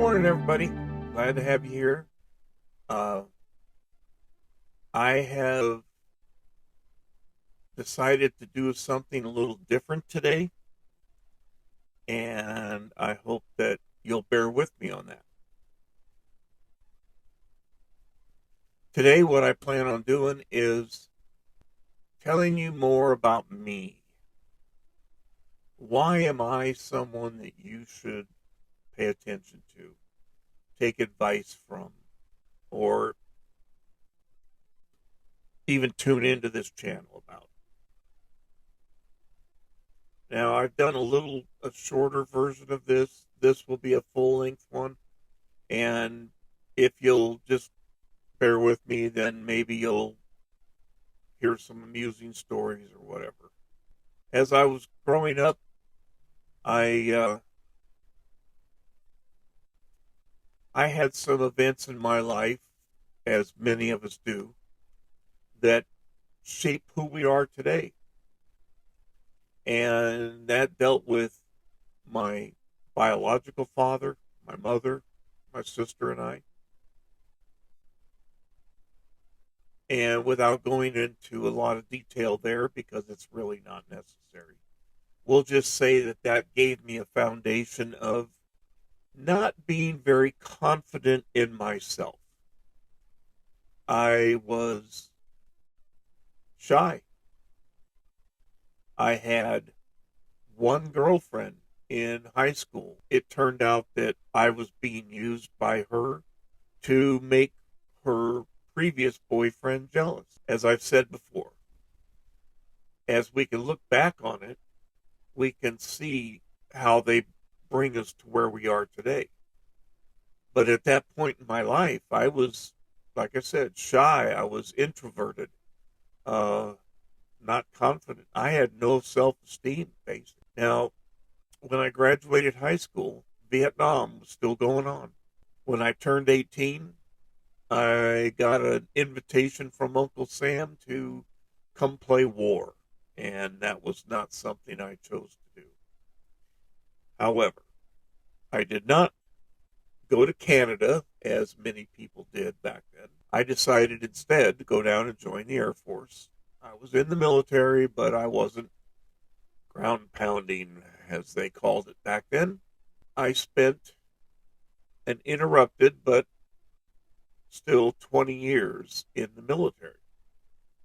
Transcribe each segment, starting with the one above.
Morning, everybody. Glad to have you here. Uh, I have decided to do something a little different today, and I hope that you'll bear with me on that. Today, what I plan on doing is telling you more about me. Why am I someone that you should pay attention to, take advice from, or even tune into this channel about? Now, I've done a shorter version of this. This will be a full length one. And if you'll just bear with me, then maybe you'll hear some amusing stories or whatever. As I was growing up, I I had some events in my life, as many of us do, that shape who we are today, and that dealt with my biological father, my mother, my sister, and I. And without going into a lot of detail there, because it's really not necessary, we'll just say that that gave me a foundation of not being very confident in myself. I was shy. I had one girlfriend in high school. It turned out that I was being used by her to make her previous boyfriend jealous. As I've said before, as we can look back on it, we can see how they bring us to where we are today. But at that point in my life, I was, like I said, shy. I was introverted, uh, not confident. I had no self esteem, basically. Now, when I graduated high school, Vietnam was still going on. When I turned 18, I got an invitation from Uncle Sam to come play war. And that was not something I chose to do. However, I did not go to Canada, as many people did back then. I decided instead to go down and join the Air Force. I was in the military, but I wasn't ground pounding, as they called it back then. I spent an interrupted, but still 20 years in the military,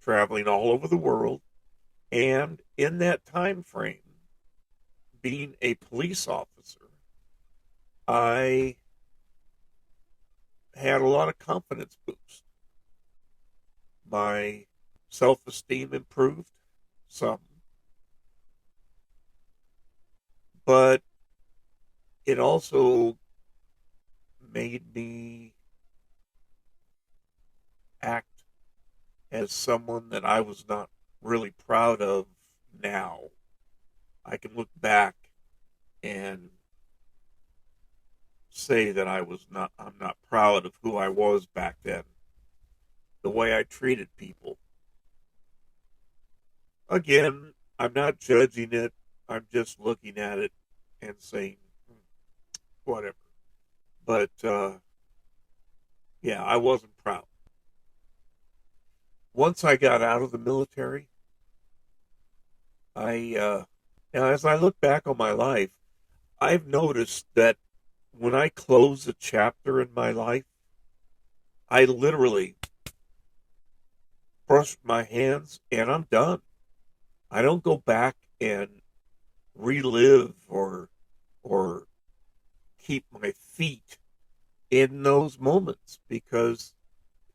traveling all over the world. And in that time frame, being a police officer, I had a lot of confidence boost. My self esteem improved some, but it also made me act as someone that I was not really proud of now. I can look back and say that I'm not proud of who I was back then, the way I treated people. Again, I'm not judging it. I'm just looking at it and saying, whatever. But yeah, I wasn't proud. Once I got out of the military, now as I look back on my life, I've noticed that when I close a chapter in my life, I literally brush my hands and I'm done. I don't go back and relive or keep my feet in those moments, because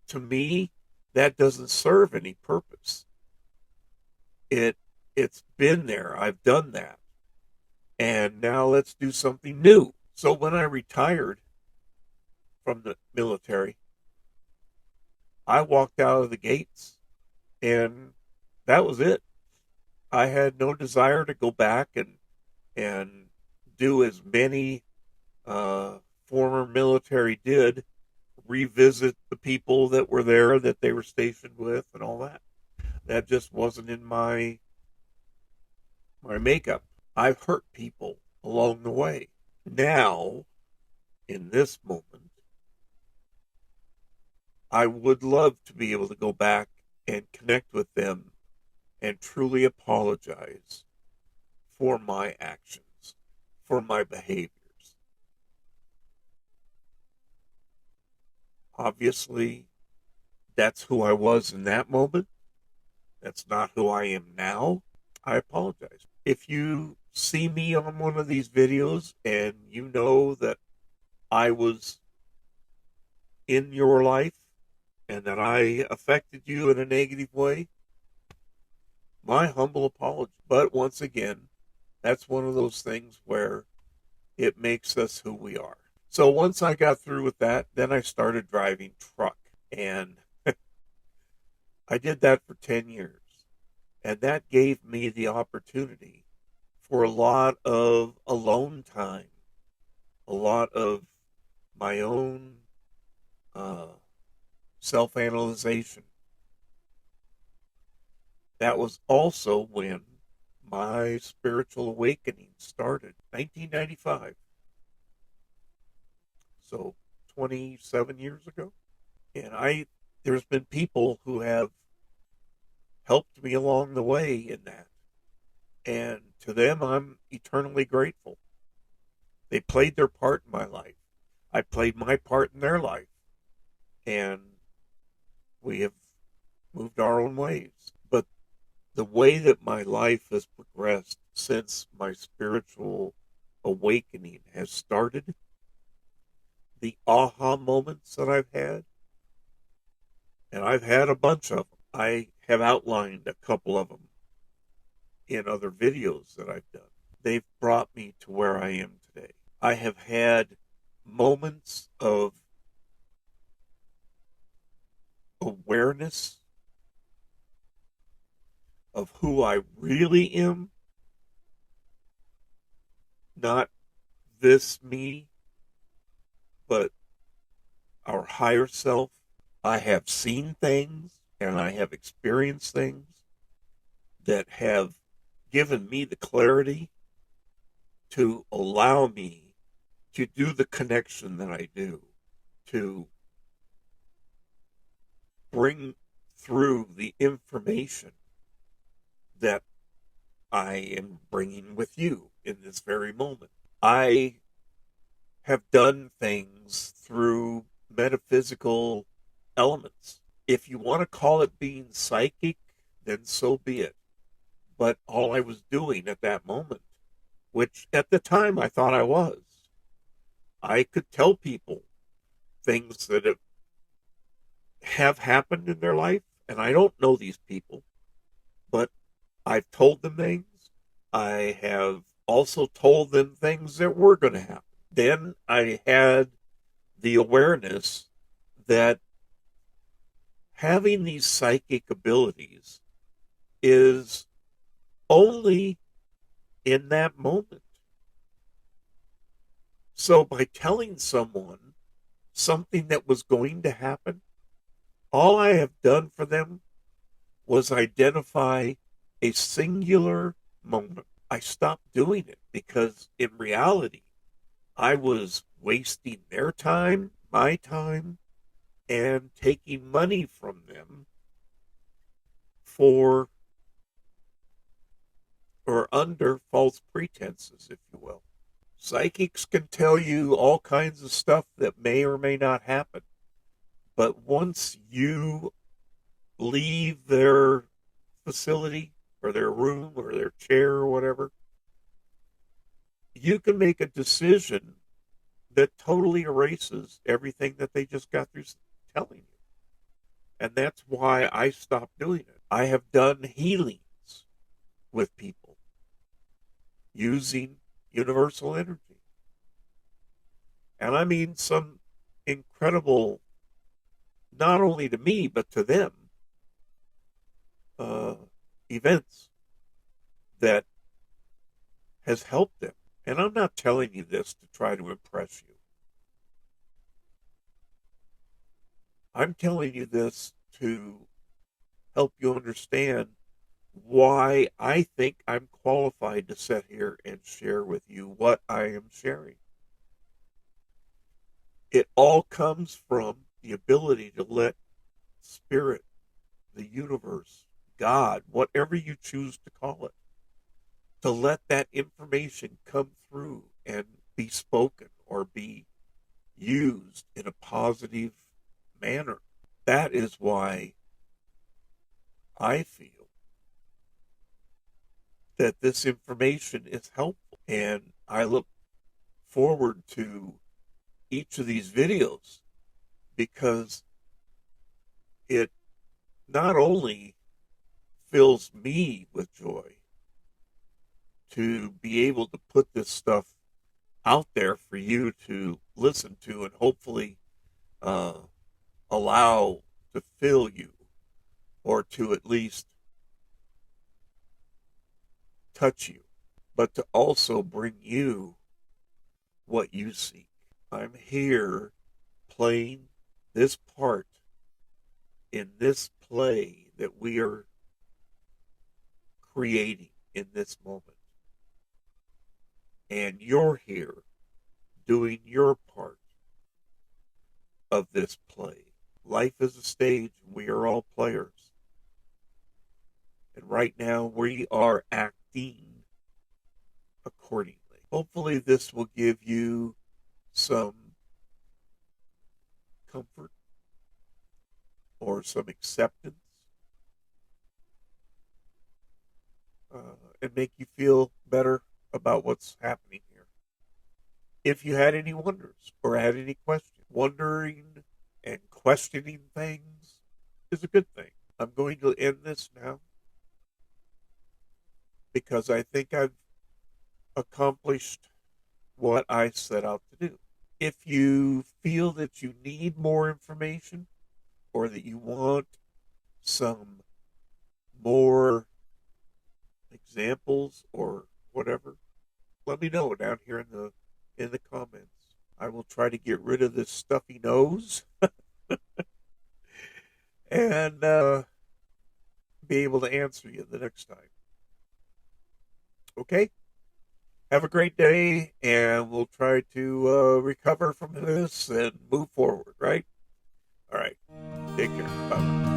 to me that doesn't serve any purpose. It it's been there. I've done that. And now let's do something new. So when I retired from the military, I walked out of the gates and that was it. I had no desire to go back and do as many former military did, revisit the people that were there that they were stationed with and all that. That just wasn't in my makeup. I've hurt people along the way. Now in this moment, I would love to be able to go back and connect with them and truly apologize for my actions, for my behaviors. Obviously, that's who I was in that moment. That's not who I am now. I apologize. If you see me on one of these videos and you know that I was in your life and that I affected you in a negative way, my humble apology. But once again, that's one of those things where it makes us who we are. So once I got through with that, then I started driving truck. And I did that for 10 years. And that gave me the opportunity for a lot of alone time, a lot of my own uh, self analyzation. That was also when my spiritual awakening started, 1995. So 27 years ago. And there's been people who have helped me along the way in that. And to them, I'm eternally grateful. They played their part in my life. I played my part in their life. And we have moved our own ways. But the way that my life has progressed since my spiritual awakening has started, the aha moments that I've had, and I've had a bunch of them. I have outlined a couple of them in other videos that I've done. They've brought me to where I am today. I have had moments of awareness of who I really am, not this me, but our higher self. I have seen things and I have experienced things that have given me the clarity to allow me to do the connection that I do, to bring through the information that I am bringing with you in this very moment. I have done things through metaphysical elements. If you want to call it being psychic, then so be it. But all I was doing at that moment, which at the time I thought I was, I could tell people things that have happened in their life, and I don't know these people, but I've told them things. I have also told them things that were going to happen. Then I had the awareness that having these psychic abilities is only in that moment. So by telling someone something that was going to happen, all I have done for them was identify a singular moment. I stopped doing it because in reality, I was wasting their time, my time, and taking money from them for or under false pretenses, if you will. Psychics can tell you all kinds of stuff that may or may not happen. But once you leave their facility or their room or their chair or whatever, you can make a decision that totally erases everything that they just got through telling you. And that's why I stopped doing it. I have done healings with people using universal energy. And I mean some incredible, not only to me, but to them, uh, events that has helped them. And I'm not telling you this to try to impress you. I'm telling you this to help you understand why I think I'm qualified to sit here and share with you what I am sharing. It all comes from the ability to let spirit, the universe, God, whatever you choose to call it, to let that information come through and be spoken or be used in a positive manner. That is why I feel that this information is helpful. And I look forward to each of these videos because it not only fills me with joy to be able to put this stuff out there for you to listen to and hopefully uh, allow to fill you or to at least touch you, but to also bring you what you seek. I'm here playing this part in this play that we are creating in this moment. And you're here doing your part of this play. Life is a stage, and we are all players. And right now, we are acting accordingly. Hopefully, this will give you some comfort or some acceptance and make you feel better about what's happening here. If you had any wonders or had any questions, wondering and questioning things is a good thing. I'm going to end this now because I think I've accomplished what I set out to do. If you feel that you need more information or that you want some more examples or whatever, let me know down here in the comments. I will try to get rid of this stuffy nose and be able to answer you the next time. Okay? Have a great day, and we'll try to recover from this and move forward, right? All right. Take care. Bye.